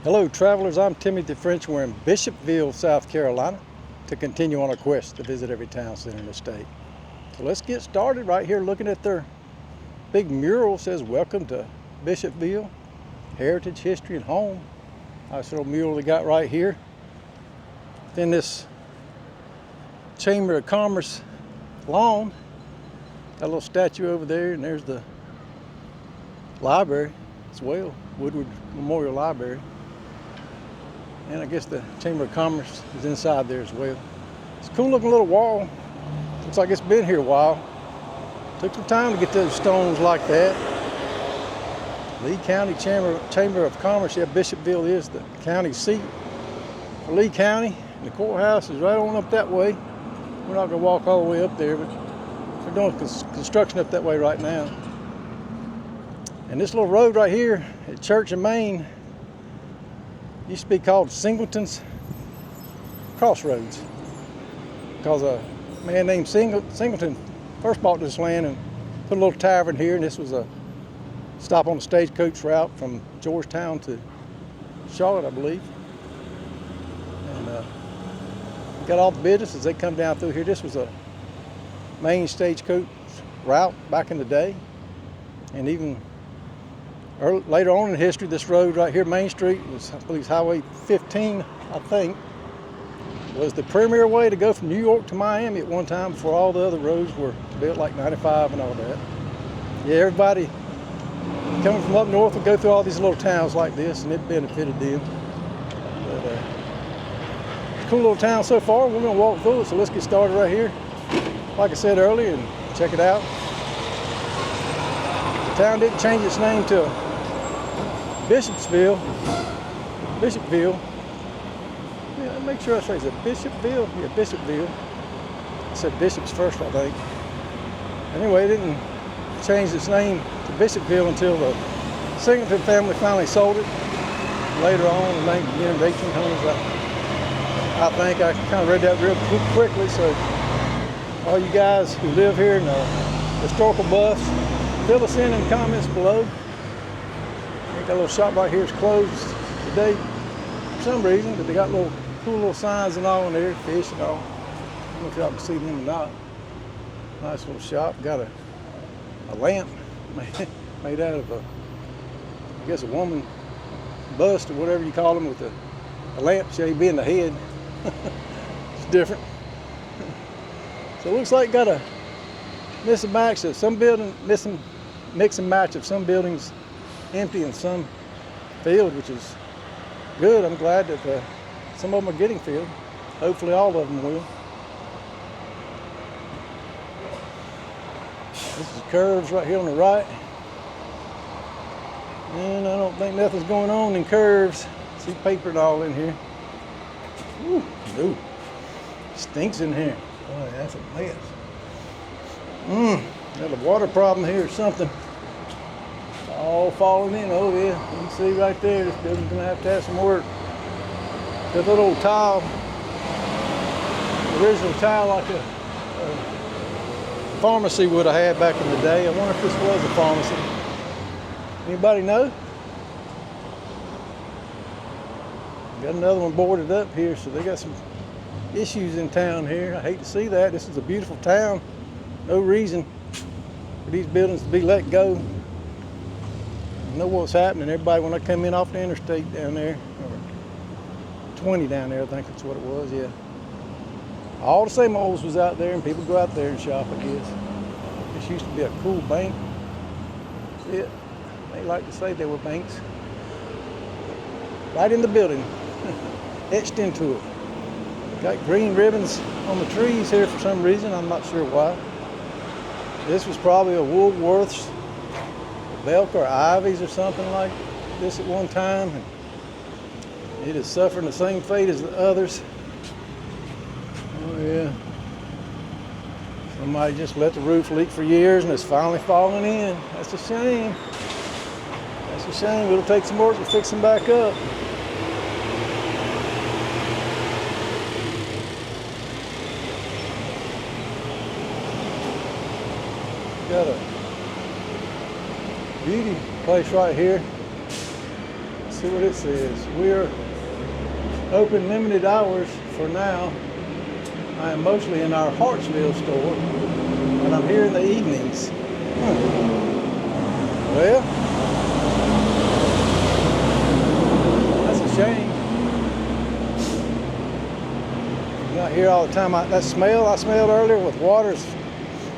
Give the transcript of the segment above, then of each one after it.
Hello travelers, I'm Timothy French. We're in Bishopville, South Carolina to continue on our quest to visit every town center in the state. So let's get started right here looking at their big mural. Says welcome to Bishopville, heritage, history, and home. Nice little mural they got right here. Then this Chamber of Commerce lawn, got a little statue over there, and there's the library as well, Woodward Memorial Library. And I guess the Chamber of Commerce is inside there as well. It's a cool looking little wall. Looks like it's been here a while. Took some time to get those stones like that. Lee County Chamber of Commerce. Yeah, Bishopville is the county seat for Lee County. And the courthouse is right on up that way. We're not gonna walk all the way up there, but they're doing construction up that way right now. And this little road right here at Church and Main used to be called Singleton's Crossroads, because a man named Singleton first bought this land and put a little tavern here, and this was a stop on the stagecoach route from Georgetown to Charlotte, I believe. And got all the businesses, they come down through here. This was a main stagecoach route back in the day, and even later on in history, this road right here, Main Street, was, I believe, Highway 15, I think, was the premier way to go from New York to Miami at one time before all the other roads were built, like 95 and all that. Yeah, everybody coming from up north would go through all these little towns like this, and it benefited them. But, it's a cool little town so far. We're going to walk through it, so let's get started right here. Like I said earlier, and check it out. The town didn't change its name to Bishopville. Yeah, make sure I say, is it Bishopville? Yeah, Bishopville. I said Bishops first, I think. Anyway, it didn't change its name to Bishopville until the Singleton family finally sold it. Later on, in the beginning of the 1800s, I think. I kind of read that real quickly, so all you guys who live here and historical buffs, fill us in the comments below. That little shop right here is closed today for some reason, but they got little cool little signs and all in there, fish and all. I don't know if y'all can see them or not. Nice little shop. Got a lamp made out of I guess a woman bust or whatever you call them, with a lampshade being the head. It's different. So it looks like got a mix and match of some building, mix and match of some buildings empty and some filled, which is good. I'm glad that some of them are getting filled. Hopefully all of them will. This is Curves right here on the right. And I don't think nothing's going on in Curves. See paper and all in here. Ooh, no. Stinks in here. Boy, that's a mess. Got a water problem here or something. All falling in. Oh yeah, you can see right there, this building's gonna have to have some work. That little old tile, original tile like a pharmacy would have had back in the day. I wonder if this was a pharmacy. Anybody know? Got another one boarded up here, so they got some issues in town here. I hate to see that. This is a beautiful town. No reason for these buildings to be let go. I know what's happening. Everybody, when I come in off the interstate down there, or 20 down there, I think that's what it was, yeah. All the same olds was out there, and people go out there and shop, I guess. This used to be a cool bank. Yeah, they like to say they were banks. Right in the building, etched into it. Got green ribbons on the trees here for some reason, I'm not sure why. This was probably a Woolworth's, Belk or Ivy's or something like this at one time. And it is suffering the same fate as the others. Oh yeah. Somebody just let the roof leak for years and it's finally falling in. That's a shame. That's a shame. It'll take some work to fix them back up. Got a beauty place right here. It's see what it says. We're open limited hours for now. I am mostly in our Hartsville store, but I'm here in the evenings. Well, that's a shame. I'm not here all the time. That smell I smelled earlier with water's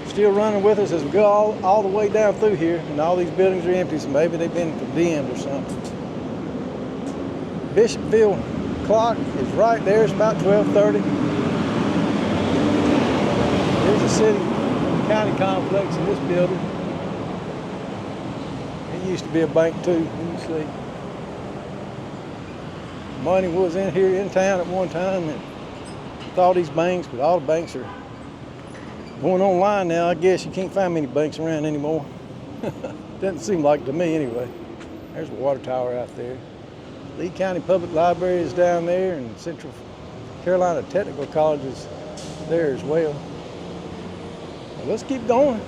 still running with us as we go all the way down through here, and all these buildings are empty, so maybe they've been condemned or something. Bishopville clock is right there. It's about 12:30. There's a city county complex in this building. It used to be a bank too. You can see. Money was in here in town at one time, and with all these banks, but all the banks are going online now. I guess you can't find many banks around anymore. Doesn't seem like to me anyway. There's a water tower out there. Lee County Public Library is down there, and Central Carolina Technical College is there as well. Well, let's keep going.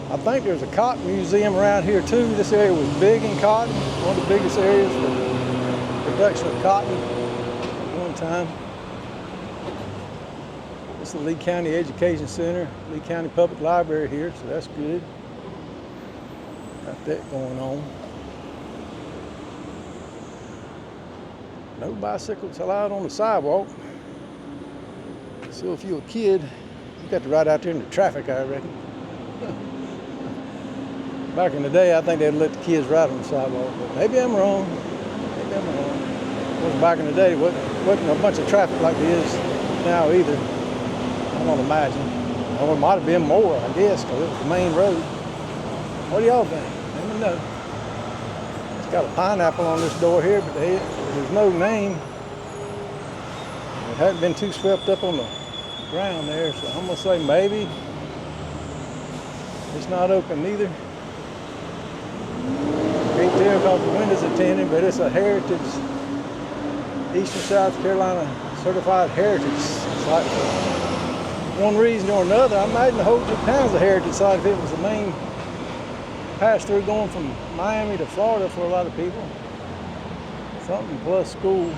I think there's a cotton museum around here too. This area was big in cotton, one of the biggest areas for production of cotton at one time. This is the Lee County Education Center, Lee County Public Library here, so that's good. Got that going on. No bicycles allowed on the sidewalk. So if you're a kid, you got to ride out there in the traffic, I reckon. Back in the day, I think they'd let the kids ride on the sidewalk, but maybe I'm wrong. Maybe I'm wrong. Because back in the day, there wasn't a bunch of traffic like there is now either. I don't imagine. Or it might have been more, I guess, because it was the main road. What do y'all think? Let me know. It's got a pineapple on this door here, but there's no name. It hadn't been too swept up on the ground there, so I'm gonna say maybe. It's not open either. Can't tell because the windows are tinted, but it's a heritage, Eastern South Carolina certified heritage site. For one reason or another, I imagine the whole town's a heritage site if it was the main pass through going from Miami to Florida for a lot of people. Something plus school.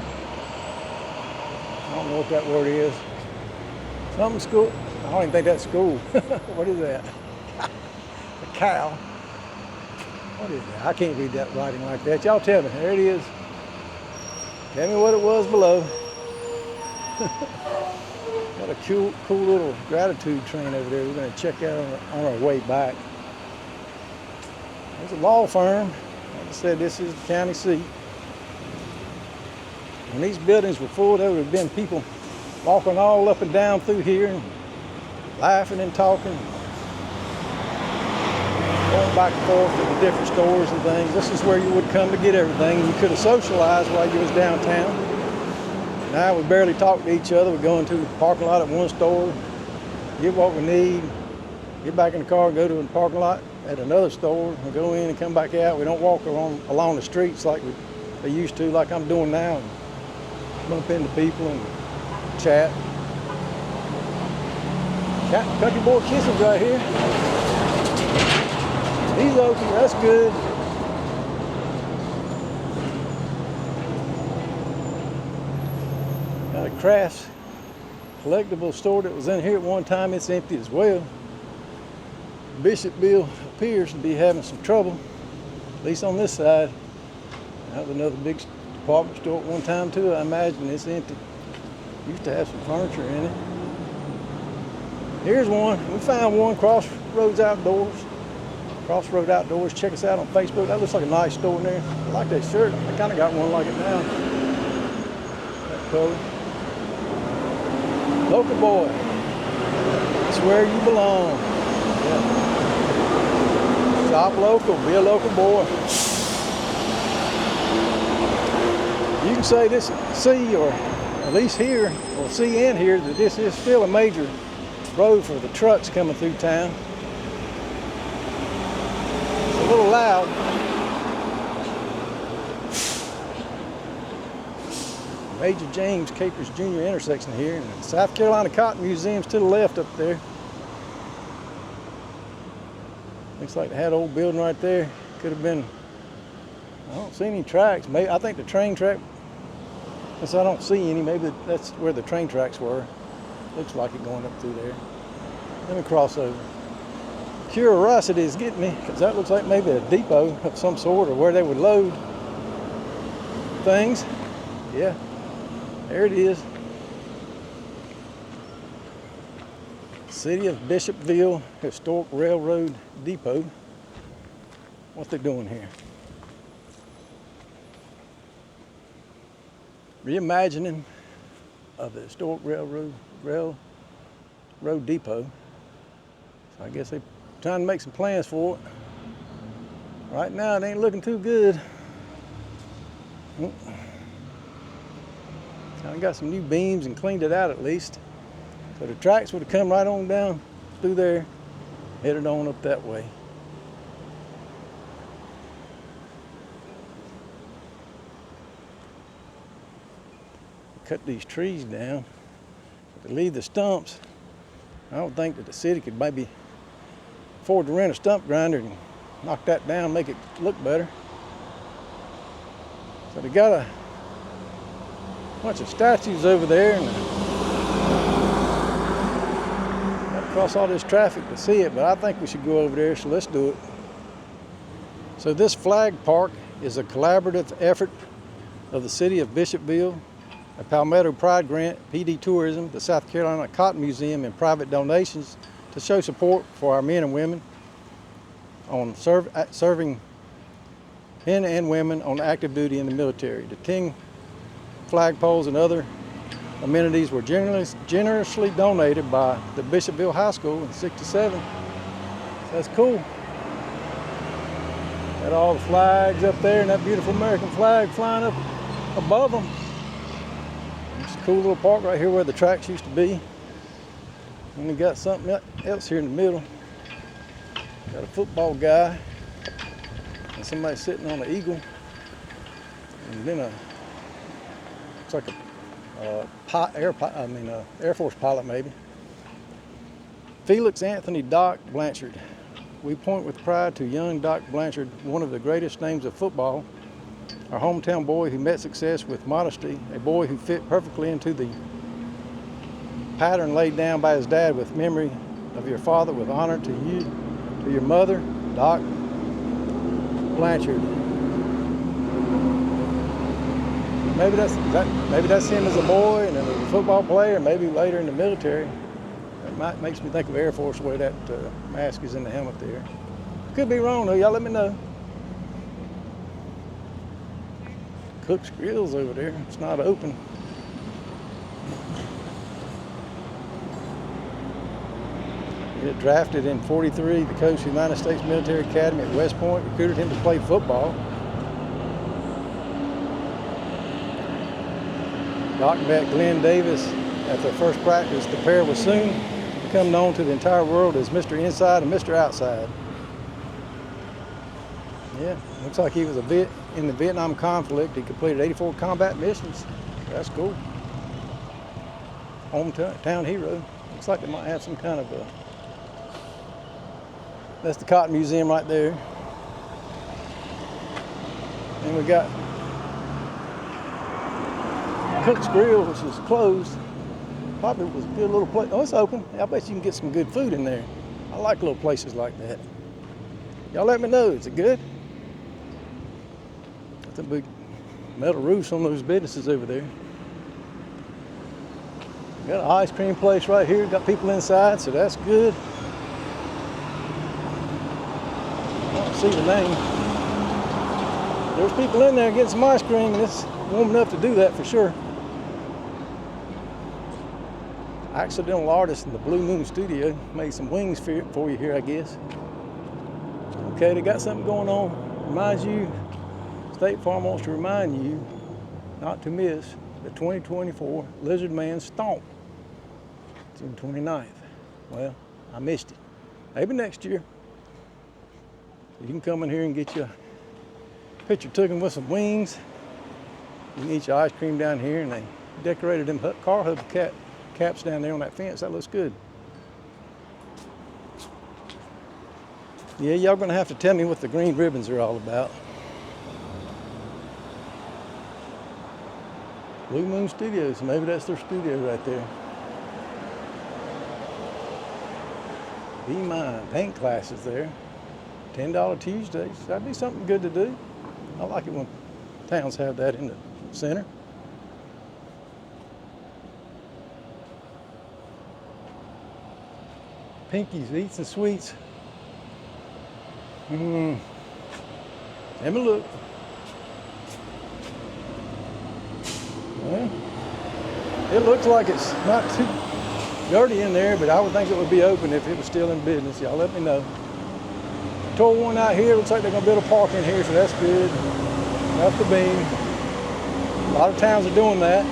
I don't know what that word is. Something school. I don't even think that's school. What is that? A cow. What is that? I can't read that writing like that. Y'all tell me. There it is. Tell me what it was below. Got a cool little gratitude train over there. We're going to check out on our way back. There's a law firm. Like I said, this is the county seat. When these buildings were full, there would have been people walking all up and down through here and laughing and talking, going back and forth to the different stores and things. This is where you would come to get everything, and you could have socialized while you was downtown. Now we barely talk to each other. We go into the parking lot at one store, get what we need, get back in the car, go to the parking lot at another store, and go in and come back out. We don't walk along the streets like they used to, like I'm doing now, and bump into people and chat. Country Boy Kisses right here. He's open, that's good. Got a crafts collectible store that was in here at one time. It's empty as well. Bishopville appears to be having some trouble, at least on this side. That was another big department store at one time too. I imagine it's empty. Used to have some furniture in it. Here's one. We found one, Crossroads Outdoors. Crossroads Outdoors. Check us out on Facebook. That looks like a nice store in there. I like that shirt. I kind of got one like it now. That color. Local boy. It's where you belong. Yeah. Shop local. Be a local boy. You can say this, see, or at least here, or see and hear, that this is still a major road for the trucks coming through town. It's a little loud. Major James Capers Jr. intersection here, and the South Carolina Cotton Museum's to the left up there. Looks like they had an old building right there. Could have been I don't see any tracks. Maybe I think the train track, since I don't see any, maybe that's where the train tracks were. Looks like it going up through there. Let me cross over. Curiosity is getting me, because that looks like maybe a depot of some sort, or where they would load things. Yeah, there it is. City of Bishopville Historic Railroad Depot. What they doing here? Reimagining of the historic railroad depot. So I guess they're trying to make some plans for it. Right now it ain't looking too good. I got some new beams and cleaned it out at least. So the tracks would have come right on down through there, headed on up that way. Cut these trees down. To leave the stumps, I don't think that the city could maybe afford to rent a stump grinder and knock that down, make it look better. So they got a bunch of statues over there, and got to cross all this traffic to see it, but I think we should go over there, so let's do it. So this flag park is a collaborative effort of the city of Bishopville, a Palmetto Pride Grant, PD Tourism, the South Carolina Cotton Museum, and private donations to show support for our men and women on serving men and women on active duty in the military. The 10 flagpoles and other amenities were generously donated by the Bishopville High School in '67. That's cool. Got all the flags up there and that beautiful American flag flying up above them. It's a cool little park right here where the tracks used to be. And we got something else here in the middle. Got a football guy and somebody sitting on an eagle, and then looks like a Air Force pilot maybe. Felix Anthony Doc Blanchard. We point with pride to young Doc Blanchard, one of the greatest names of football. Our hometown boy who met success with modesty, a boy who fit perfectly into the pattern laid down by his dad with memory of your father, with honor to you, to your mother, Doc Blanchard. Maybe that's him as a boy and as a football player, maybe later in the military. That makes me think of Air Force, where that mask is in the helmet there. Could be wrong though, y'all let me know. Cook's Grill's over there. It's not open. He got drafted in '43, the coach of the United States Military Academy at West Point, recruited him to play football. Doc met Glenn Davis at their first practice. The pair was soon to become known to the entire world as Mr. Inside and Mr. Outside. Yeah, looks like he was in the Vietnam conflict. He completed 84 combat missions. That's cool. Hometown hero. Looks like they might have some kind of a... That's the Cotton Museum right there. And we got Cook's Grill, which is closed. Probably was a good little place. Oh, it's open. I bet you can get some good food in there. I like little places like that. Y'all let me know. Is it good? The big metal roofs on those businesses over there. Got an ice cream place right here. Got people inside, so that's good. I don't see the name. There's people in there getting some ice cream, and it's warm enough to do that for sure. Accidental artist in the Blue Moon Studio made some wings for you here, I guess. Okay, they got something going on. Reminds you, State Farm wants to remind you not to miss the 2024 Lizard Man Stomp. June 29th. Well, I missed it. Maybe next year. You can come in here and get you a picture taken with some wings. You can eat your ice cream down here, and they decorated them car hub caps down there on that fence. That looks good. Yeah, y'all gonna have to tell me what the green ribbons are all about. Blue Moon Studios, maybe that's their studio right there. Be Mine, paint classes there. $10 Tuesdays, that'd be something good to do. I like it when towns have that in the center. Pinky's Eats and Sweets. Let me look. Well, it looks like it's not too dirty in there, but I would think it would be open if it was still in business. Y'all let me know. Tore one out here. Looks like they're gonna build a park in here, so that's good. Off the beam. A lot of towns are doing that.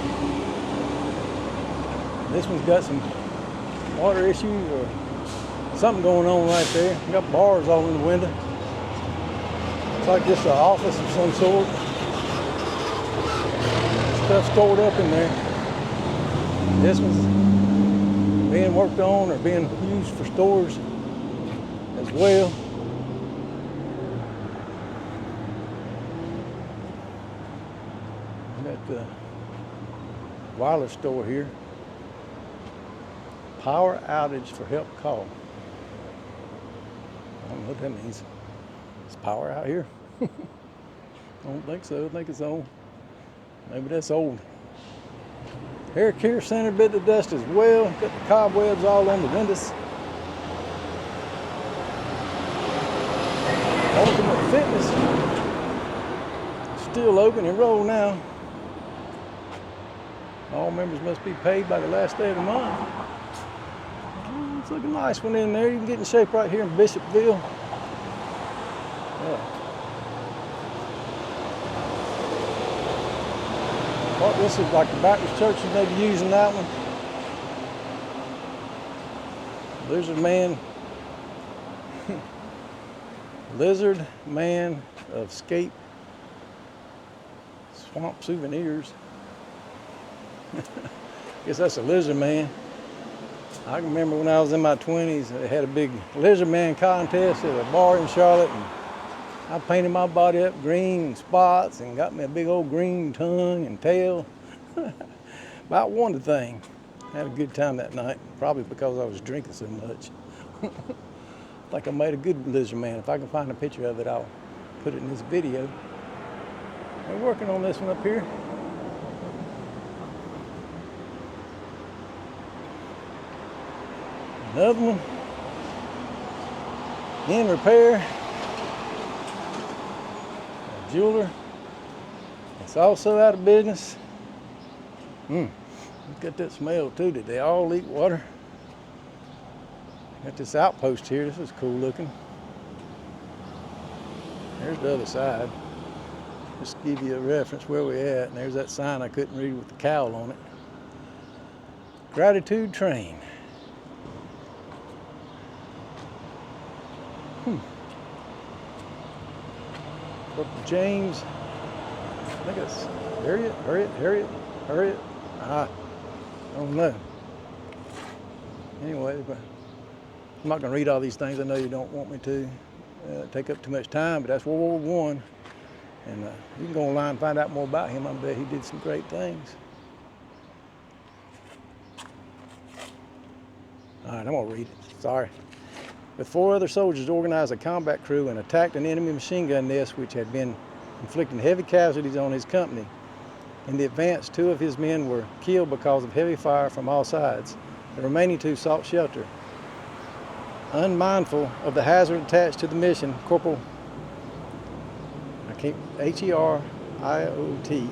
This one's got some water issues or something going on right there. Got bars all in the window. It's like just an office of some sort. Stuff stored up in there. This one's being worked on or being used for stores as well. Got the wireless store here. Power outage for help call. I don't know what that means. Is power out here? I don't think so. I think it's on. Maybe that's old. Hair care center bit the dust as well. Got the cobwebs all on the windows. Ultimate Fitness. Still open and roll now. All members must be paid by the last day of the month. It's looking nice one in there. You can get in shape right here in Bishopville. Yeah. Well, this is like the Baptist church you may be using that one. Lizard Man. Lizard Man of Scape Swamp Souvenirs. Guess that's a Lizard Man. I can remember when I was in my 20s, they had a big Lizard Man contest at a bar in Charlotte, and I painted my body up green spots and got me a big old green tongue and tail. About won the thing. Had a good time that night, probably because I was drinking so much. Like I made a good Lizard Man. If I can find a picture of it, I'll put it in this video. We're working on this one up here. Another one in repair. A jeweler. It's also out of business. Look at that smell too. Did they all leak water? Got this outpost here. This is cool looking. There's the other side. Just to give you a reference where we're at. And there's that sign I couldn't read with the cowl on it. Gratitude Train. Purple James. I think it's Harriet. I don't know. Anyway, but I'm not going to read all these things. I know you don't want me to take up too much time, but that's World War I. And you can go online and find out more about him. I bet he did some great things. All right, I'm going to read it. Sorry. With 4 other soldiers organized a combat crew and attacked an enemy machine gun nest which had been inflicting heavy casualties on his company. In the advance, 2 of his men were killed because of heavy fire from all sides. The remaining 2 sought shelter. Unmindful of the hazard attached to the mission, Corporal H-E-R-I-O-T,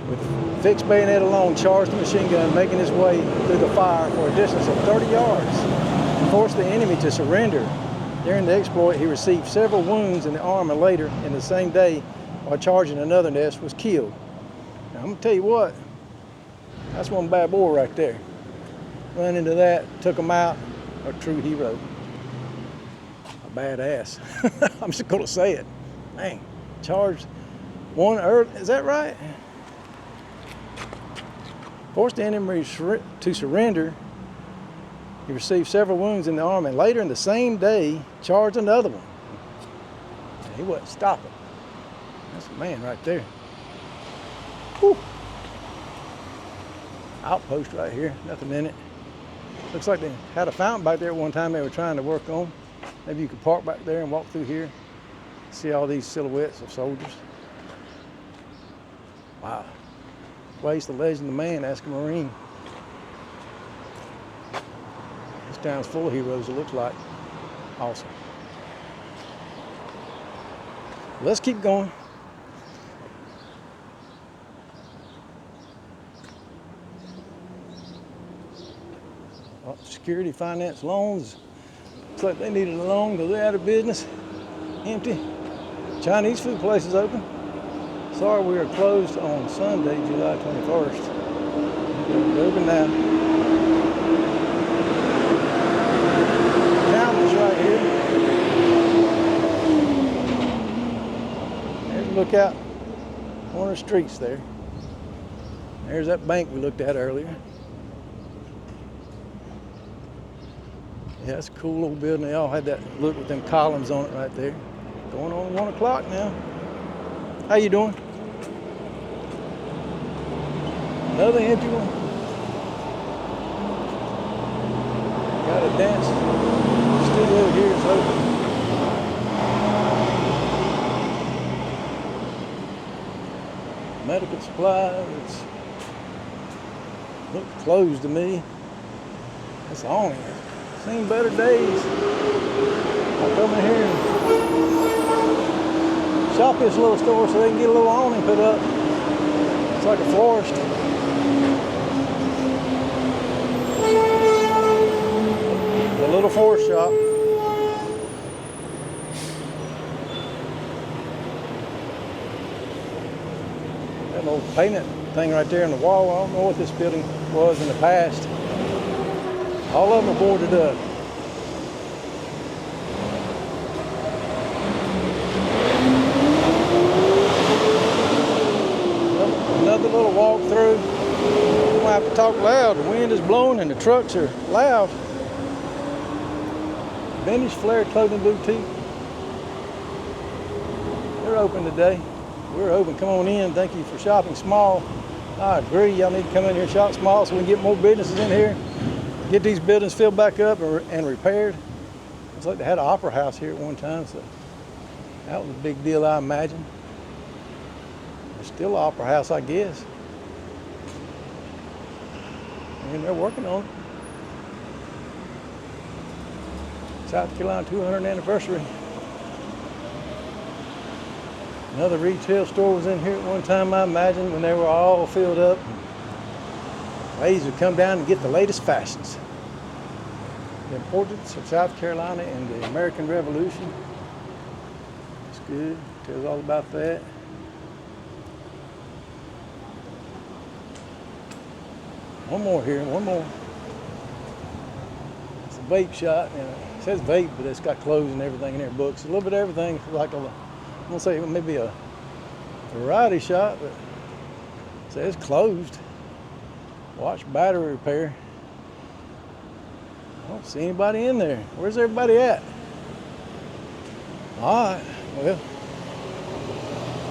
with fixed bayonet alone, charged the machine gun, making his way through the fire for a distance of 30 yards. Forced the enemy to surrender. During the exploit, he received several wounds in the arm, and later, in the same day, while charging another nest, was killed. Now, I'm going to tell you what, that's one bad boy right there. Run into that, took him out, a true hero. A badass. I'm just going to say it. Man, charged one earth, is that right? Forced the enemy to surrender. He received several wounds in the arm, and later in the same day, charged another one. He wasn't stopping. That's a man right there. Whew. Outpost right here, nothing in it. Looks like they had a fountain back there at one time they were trying to work on. Maybe you could park back there and walk through here. See all these silhouettes of soldiers. Wow. Waste the legend of man, ask a Marine. This town's full of heroes, it looks like. Awesome. Let's keep going. Well, security finance loans. Looks like they needed a loan because they're out of business. Empty. Chinese food place is open. Sorry, we are closed on Sunday, July 21st. We're open now. Countless right here. There's a lookout on the streets there. There's that bank we looked at earlier. Yeah, it's a cool little building. They all had that look with them columns on it right there. Going on 1 o'clock now. How you doing? Another empty one. Got a dance studio here, it's open. Medical supplies. Looks closed to me. It's on here. Seen better days. I'll come in here and shop this little store so they can get a little awning put up. It's like a florist. A little florist shop. That little painted thing right there in the wall. I don't know what this building was in the past. All of them are boarded up. Another little walk through. I'm gonna have to talk loud. The wind is blowing and the trucks are loud. Vintage Flair Clothing Boutique. They're open today. We're open. Come on in. Thank you for shopping small. I agree. Y'all need to come in here and shop small so we can get more businesses in here. Get these buildings filled back up and repaired. It's like they had an opera house here at one time, so that was a big deal, I imagine. There's still an opera house, I guess. And they're working on it. South Carolina 200th anniversary. Another retail store was in here at one time, I imagine, when they were all filled up. Ladies would come down and get the latest fashions. The importance of South Carolina and the American Revolution. It's good. Tells all about that. One more here, one more. It's a vape shop, and it says vape, but it's got clothes and everything in there, books. A little bit of everything, like I'm gonna say maybe a variety shop, but it says closed. Watch battery repair. I don't see anybody in there. Where's everybody at? All right, well,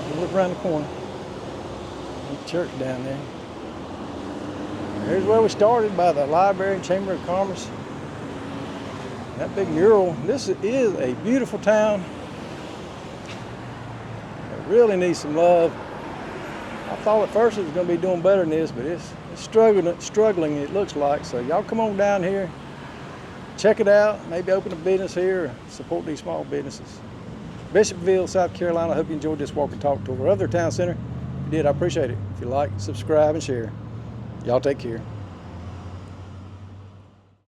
we'll look around the corner. There's a church down there. Here's where we started, by the Library and Chamber of Commerce. That big mural. This is a beautiful town. It really needs some love. I thought at first it was going to be doing better than this, but it's struggling, it looks like. So y'all come on down here, check it out, maybe open a business here, or support these small businesses. Bishopville, South Carolina. I hope you enjoyed this walk and talk tour of their town center. If you did, I appreciate it. If you like, subscribe, and share. Y'all take care.